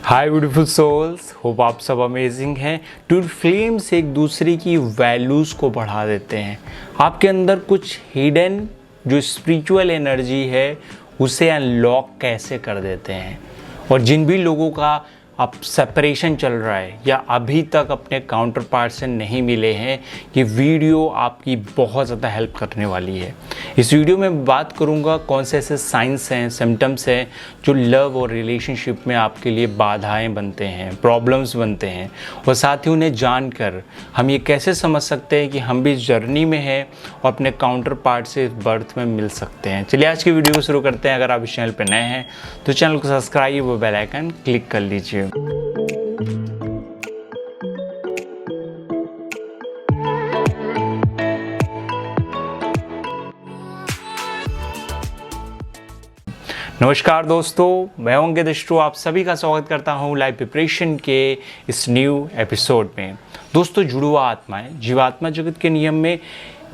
हाय beautiful souls, hope आप सब amazing हैं। ट्विन फ्लेम्स एक दूसरे की वैल्यूज़ को बढ़ा देते हैं। आपके अंदर कुछ हिडन जो स्पिरिचुअल एनर्जी है उसे अनलॉक कैसे कर देते हैं। और जिन भी लोगों का अब सेपरेशन चल रहा है या अभी तक अपने काउंटर पार्ट से नहीं मिले हैं, ये वीडियो आपकी बहुत ज़्यादा हेल्प करने वाली है। इस वीडियो में बात करूँगा कौन से ऐसे साइंस हैं, सिम्टम्स हैं जो लव और रिलेशनशिप में आपके लिए बाधाएं बनते हैं, प्रॉब्लम्स बनते हैं, और साथ ही उन्हें जानकर हम ये कैसे समझ सकते हैं कि हम भी इस जर्नी में हैं और अपने काउंटर पार्ट से इस बर्थ में मिल सकते हैं। चलिए आज की वीडियो को शुरू करते हैं। अगर आप इस चैनल पर नए हैं तो चैनल को सब्सक्राइब और बेल आइकन क्लिक कर लीजिए। नमस्कार दोस्तों, मैं हूं अंकित दृष्टो। आप सभी का स्वागत करता हूं लाइफ प्रिपरेशन के इस न्यू एपिसोड में। दोस्तों, जुड़वा आत्माएं जीवात्मा जगत के नियम में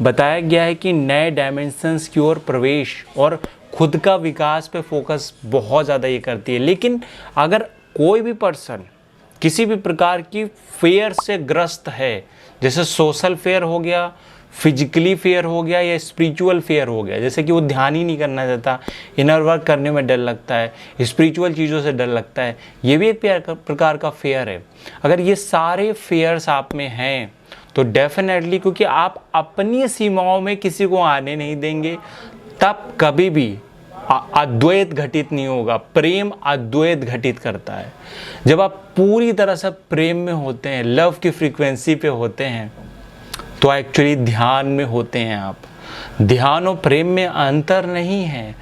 बताया गया है कि नए डायमेंशंस की ओर प्रवेश और खुद का विकास पे फोकस बहुत ज़्यादा ये करती है। लेकिन अगर कोई भी पर्सन किसी भी प्रकार की फेयर से ग्रस्त है, जैसे सोशल फेयर हो गया, फिजिकली फेयर हो गया या स्पिरिचुअल फेयर हो गया, जैसे कि वो ध्यान ही नहीं करना चाहता, इनर वर्क करने में डर लगता है, स्पिरिचुअल चीज़ों से डर लगता है, ये भी एक प्रकार का फेयर है। अगर ये सारे फेयर्स आप में हैं तो डेफिनेटली, क्योंकि आप अपनी सीमाओं में किसी को आने नहीं देंगे, तब कभी भी अद्वैत घटित नहीं होगा। प्रेम अद्वैत घटित करता है। जब आप पूरी तरह से प्रेम में होते हैं, लव की फ्रीक्वेंसी पे होते हैं, तो एक्चुअली ध्यान में होते हैं आप। ध्यान और प्रेम में अंतर नहीं है,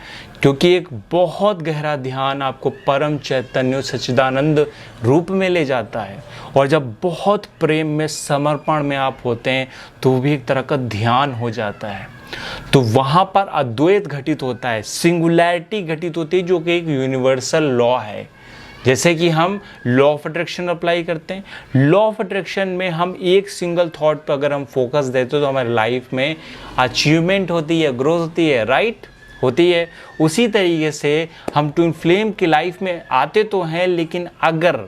क्योंकि एक बहुत गहरा ध्यान आपको परम चैतन्य सच्चिदानंद रूप में ले जाता है। और जब बहुत प्रेम में, समर्पण में आप होते हैं तो वो भी एक तरह का ध्यान हो जाता है। तो वहाँ पर अद्वैत घटित होता है, सिंगुलैरिटी घटित होती है, जो कि एक यूनिवर्सल लॉ है। जैसे कि हम लॉ ऑफ अट्रैक्शन अप्लाई करते हैं, लॉ ऑफ अट्रैक्शन में हम एक सिंगल थॉट पर अगर हम फोकस देते हैं तो हमारी लाइफ में अचीवमेंट होती है, ग्रोथ होती है, राइट होती है। उसी तरीके से हम ट्विन फ्लेम की लाइफ में आते तो हैं, लेकिन अगर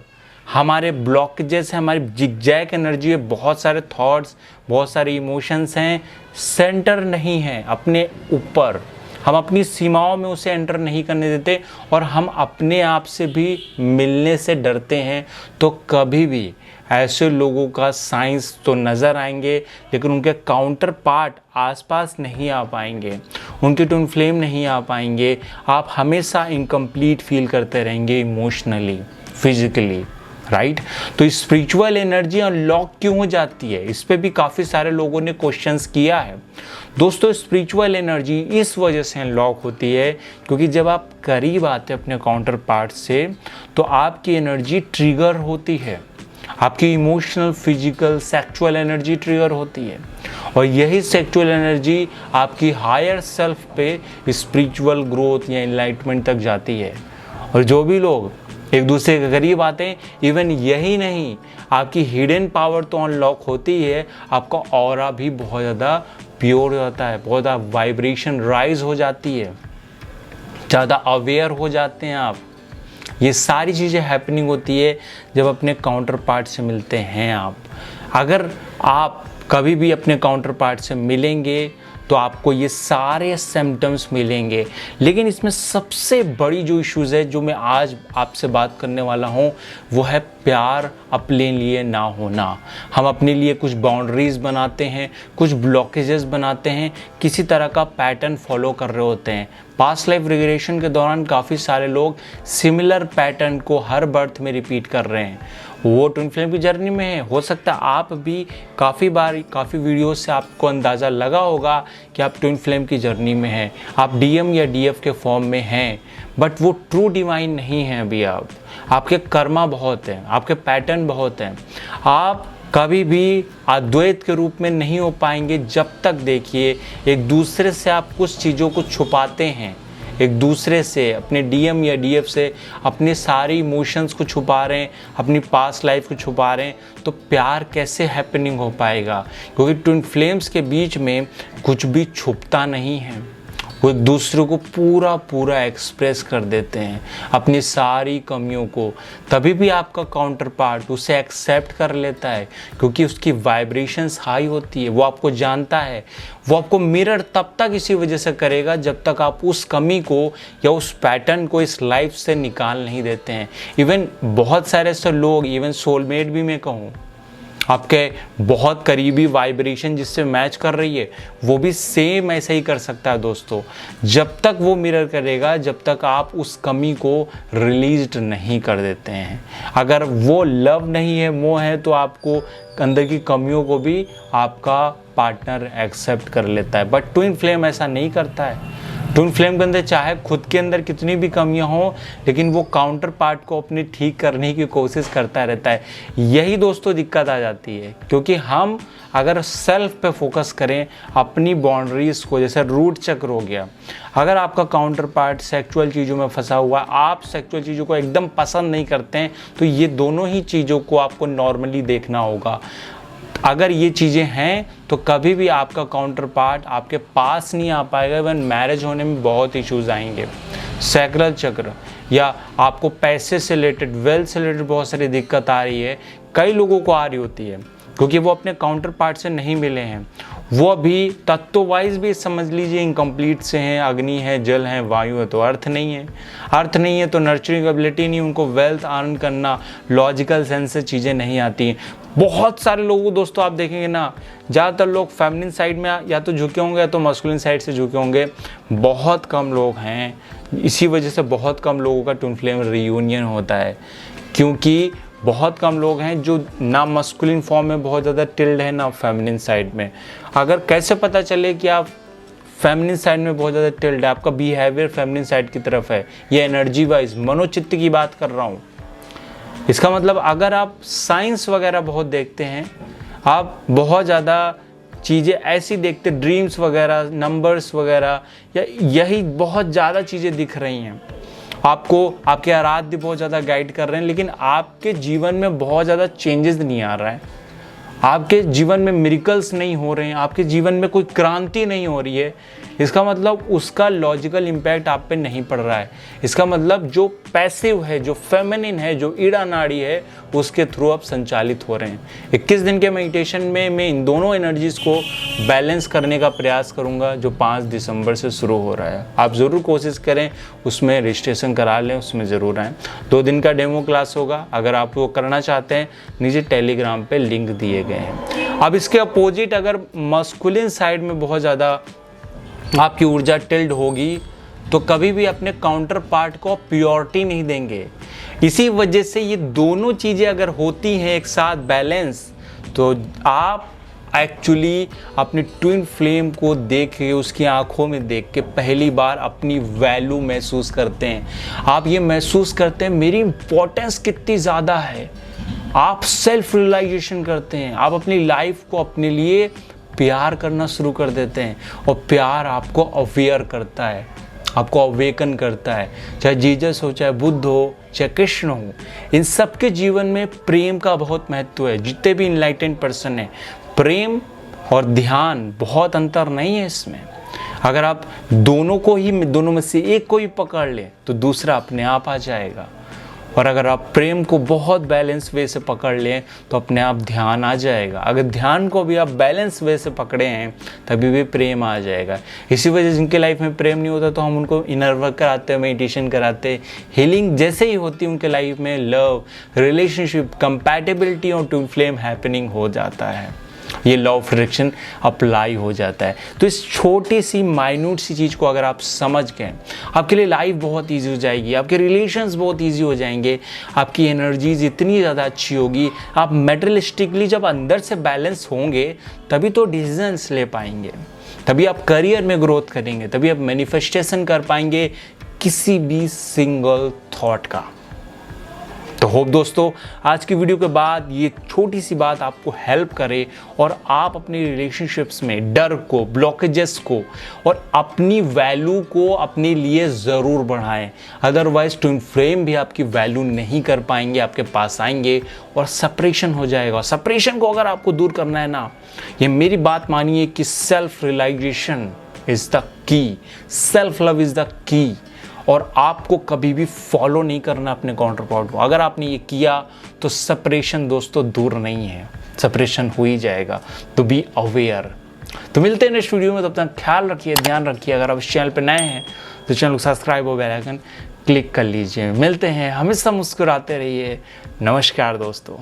हमारे ब्लॉकेजेस हैं, हमारी जिगजैग एनर्जी है, बहुत सारे थॉट्स, बहुत सारे इमोशंस हैं, सेंटर नहीं है अपने ऊपर, हम अपनी सीमाओं में उसे एंटर नहीं करने देते और हम अपने आप से भी मिलने से डरते हैं, तो कभी भी ऐसे लोगों का साइंस तो नज़र आएंगे, लेकिन उनके काउंटर पार्ट आसपास नहीं आ पाएंगे, उनके ट्विन फ्लेम नहीं आ पाएंगे। आप हमेशा इनकम्प्लीट फील करते रहेंगे इमोशनली, फिजिकली, राइट। तो स्पिरिचुअल एनर्जी अनलॉक क्यों हो जाती है, इस पे भी काफ़ी सारे लोगों ने क्वेश्चंस किया है। दोस्तों, स्पिरिचुअल एनर्जी इस वजह से अनलॉक होती है क्योंकि जब आप करीब आते हैं अपने काउंटर पार्ट से, तो आपकी एनर्जी ट्रिगर होती है, आपकी emotional, physical, sexual energy trigger होती है। और यही सेक्सुअल एनर्जी आपकी हायर सेल्फ पे स्पिरिचुअल ग्रोथ या एनलाइटमेंट तक जाती है। और जो भी लोग एक दूसरे के करीब आते हैं, इवन यही नहीं, आपकी हिडन पावर तो अनलॉक होती है, आपका ऑरा भी बहुत ज़्यादा प्योर होता है, बहुत ज़्यादा वाइब्रेशन राइज हो जाती है, ज़्यादा अवेयर हो जाते हैं आप। ये सारी चीज़ें हैपनिंग होती है जब अपने काउंटर पार्ट से मिलते हैं आप। अगर आप कभी भी अपने काउंटर पार्ट से मिलेंगे तो आपको ये सारे सिम्टम्स मिलेंगे। लेकिन इसमें सबसे बड़ी जो इश्यूज़ है, जो मैं आज आपसे बात करने वाला हूँ, वो है प्यार अपने लिए ना होना। हम अपने लिए कुछ बाउंड्रीज़ बनाते हैं, कुछ ब्लॉकेजेस बनाते हैं, किसी तरह का पैटर्न फॉलो कर रहे होते हैं। पास्ट लाइफ रिग्रेशन के दौरान काफ़ी सारे लोग सिमिलर पैटर्न को हर बर्थ में रिपीट कर रहे हैं। वो ट्विन फ्लेम की जर्नी में है। हो सकता है आप भी काफ़ी बार, काफ़ी वीडियोस से आपको अंदाज़ा लगा होगा कि आप ट्विन फ्लेम की जर्नी में हैं, आप डीएम या डीएफ के फॉर्म में हैं, बट वो ट्रू डिवाइन नहीं है अभी आप। आपके कर्मा बहुत हैं, आपके पैटर्न बहुत हैं। आप कभी भी अद्वैत के रूप में नहीं हो पाएंगे जब तक, देखिए, एक दूसरे से आप कुछ चीज़ों को छुपाते हैं, एक दूसरे से, अपने डीएम या डीएफ से अपने सारे इमोशंस को छुपा रहे हैं, अपनी पास्ट लाइफ को छुपा रहे हैं, तो प्यार कैसे हैपनिंग हो पाएगा? क्योंकि ट्विन फ्लेम्स के बीच में कुछ भी छुपता नहीं है। वो एक दूसरे को पूरा पूरा एक्सप्रेस कर देते हैं अपनी सारी कमियों को। तभी भी आपका काउंटर पार्ट उसे एक्सेप्ट कर लेता है, क्योंकि उसकी वाइब्रेशंस हाई होती है, वो आपको जानता है। वो आपको मिरर तब तक इसी वजह से करेगा जब तक आप उस कमी को या उस पैटर्न को इस लाइफ से निकाल नहीं देते हैं। इवन बहुत सारे ऐसे लोग, इवन सोलमेट भी मैं कहूँ, आपके बहुत करीबी वाइब्रेशन जिससे मैच कर रही है, वो भी सेम ऐसा ही कर सकता है दोस्तों। जब तक वो मिरर करेगा, जब तक आप उस कमी को रिलीज नहीं कर देते हैं। अगर वो लव नहीं है, मोह है, तो आपको अंदर की कमियों को भी आपका पार्टनर एक्सेप्ट कर लेता है। बट ट्विन फ्लेम ऐसा नहीं करता है। ट्विन फ्लेम के अंदर चाहे खुद के अंदर कितनी भी कमियां हो, लेकिन वो काउंटर पार्ट को अपने ठीक करने की कोशिश करता रहता है। यही दोस्तों दिक्कत आ जाती है, क्योंकि हम अगर सेल्फ पे फोकस करें, अपनी बाउंड्रीज को, जैसे रूट चक्र हो गया, अगर आपका काउंटर पार्ट सेक्सुअल चीज़ों में फंसा हुआ है, आप सेक्सुअल चीज़ों को एकदम पसंद नहीं करते हैं, तो ये दोनों ही चीज़ों को आपको नॉर्मली देखना होगा। अगर ये चीज़ें हैं तो कभी भी आपका काउंटर पार्ट आपके पास नहीं आ पाएगा। इवन मैरिज होने में बहुत इश्यूज आएंगे। सैक्रल चक्र या आपको पैसे से रिलेटेड, वेल्थ से रिलेटेड बहुत सारी दिक्कत आ रही है, कई लोगों को आ रही होती है, क्योंकि वो अपने काउंटर पार्ट से नहीं मिले हैं। वो अभी तत्व वाइज भी समझ लीजिए इनकम्प्लीट से हैं। अग्नि है, जल है, वायु है, तो अर्थ नहीं है। अर्थ नहीं है तो नर्चरिंग एबिलिटी नहीं, उनको वेल्थ अर्न करना, लॉजिकल सेंस से चीज़ें नहीं आती हैं। बहुत सारे लोगों को दोस्तों आप देखेंगे ना, ज़्यादातर लोग फेमिनिन साइड में या तो झुके होंगे या तो मस्कुलिन साइड से झुके होंगे। बहुत कम लोग हैं, इसी वजह से बहुत कम लोगों का ट्विन फ्लेम रियूनियन होता है, क्योंकि बहुत कम लोग हैं जो ना मस्कुलिन फॉर्म में बहुत ज़्यादा टिल्ड है, ना फेमिनिन साइड में। अगर कैसे पता चले कि आप फेमिनिन साइड में बहुत ज़्यादा टिल्ड है, आपका बिहेवियर फेमिनिन साइड की तरफ है, ये एनर्जी वाइज मनोचित्त की बात कर रहा हूँ। इसका मतलब अगर आप साइंस वगैरह बहुत देखते हैं, आप बहुत ज़्यादा चीज़ें ऐसी देखते, ड्रीम्स वगैरह, नंबर्स वगैरह, या यही बहुत ज़्यादा चीज़ें दिख रही हैं आपको, आपके आराध्य बहुत ज़्यादा गाइड कर रहे हैं, लेकिन आपके जीवन में बहुत ज़्यादा चेंजेस नहीं आ रहा है, आपके जीवन में मिरेकल्स नहीं हो रहे हैं, आपके जीवन में कोई क्रांति नहीं हो रही है, इसका मतलब उसका लॉजिकल इम्पैक्ट आप पे नहीं पड़ रहा है। इसका मतलब जो पैसिव है, जो फेमिनिन है, जो ईड़ा नाड़ी है, उसके थ्रू आप संचालित हो रहे हैं। 21 दिन के मेडिटेशन में मैं इन दोनों एनर्जीज को बैलेंस करने का प्रयास करूंगा, जो 5 दिसंबर से शुरू हो रहा है। आप ज़रूर कोशिश करें, उसमें रजिस्ट्रेशन करा लें, उसमें ज़रूर आएँ। 2 दिन का डेमो क्लास होगा। अगर आप वो करना चाहते हैं, नीचे टेलीग्राम पे लिंक दिए गए हैं। अब इसके अपोजिट, अगर मस्कुलिन साइड में बहुत ज़्यादा आपकी ऊर्जा टिल्ड होगी, तो कभी भी अपने काउंटर पार्ट को प्योरिटी नहीं देंगे। इसी वजह से ये दोनों चीज़ें अगर होती हैं एक साथ बैलेंस, तो आप एक्चुअली अपनी ट्विन फ्लेम को देख के, उसकी आंखों में देख के पहली बार अपनी वैल्यू महसूस करते हैं। आप ये महसूस करते हैं मेरी इंपॉर्टेंस कितनी ज़्यादा है। आप सेल्फ रियलाइजेशन करते हैं, आप अपनी लाइफ को अपने लिए प्यार करना शुरू कर देते हैं, और प्यार आपको अवेयर करता है, आपको अवेकन करता है। चाहे जीसस हो, चाहे बुद्ध हो, चाहे कृष्ण हो, इन सब के जीवन में प्रेम का बहुत महत्व है। जितने भी इनलाइटेंड पर्सन हैं, प्रेम और ध्यान बहुत अंतर नहीं है इसमें। अगर आप दोनों में से एक को ही पकड़ लें, तो दूसरा अपने आप आ जाएगा। और अगर आप प्रेम को बहुत बैलेंस वे से पकड़ लें, तो अपने आप ध्यान आ जाएगा। अगर ध्यान को भी आप बैलेंस वे से पकड़े हैं, तभी भी प्रेम आ जाएगा। इसी वजह से जिनके लाइफ में प्रेम नहीं होता, तो हम उनको इनर वर्क कराते हैं, मेडिटेशन कराते, हीलिंग जैसे ही होती है उनके लाइफ में, लव, रिलेशनशिप, कंपैटिबिलिटी और ट्विन फ्लेम हैपनिंग हो जाता है। ये लॉ ऑफ अट्रैक्शन अप्लाई हो जाता है। तो इस छोटी सी माइन्यूट सी चीज़ को अगर आप समझ गए, आपके लिए लाइफ बहुत इजी हो जाएगी, आपके रिलेशंस बहुत इजी हो जाएंगे, आपकी एनर्जीज इतनी ज़्यादा अच्छी होगी। आप मेटेरियलिस्टिकली जब अंदर से बैलेंस होंगे, तभी तो डिसीजंस ले पाएंगे, तभी आप करियर में ग्रोथ करेंगे, तभी आप मैनिफेस्टेशन कर पाएंगे किसी भी सिंगल थॉट का। तो होप दोस्तों आज की वीडियो के बाद ये छोटी सी बात आपको हेल्प करे और आप अपनी रिलेशनशिप्स में डर को, ब्लॉकेजेस को और अपनी वैल्यू को अपने लिए ज़रूर बढ़ाएं। अदरवाइज ट्विन फ्लेम भी आपकी वैल्यू नहीं कर पाएंगे, आपके पास आएंगे और सेपरेशन हो जाएगा। सेपरेशन को अगर आपको दूर करना है ना, ये मेरी बात मानिए कि self realisation is the key, self love is the key. और आपको कभी भी फॉलो नहीं करना अपने काउंटर पार्ट को। अगर आपने ये किया तो सेपरेशन दोस्तों दूर नहीं है, सेपरेशन हो ही जाएगा। तो बी अवेयर। तो मिलते हैं नेक्स्ट वीडियो में, तब तक ख्याल रखिए, ध्यान रखिए। अगर आप इस चैनल पर नए हैं तो चैनल को सब्सक्राइब और बेल आइकन क्लिक कर लीजिए। मिलते हैं, हमेशा मुस्कुराते रहिए। नमस्कार दोस्तों।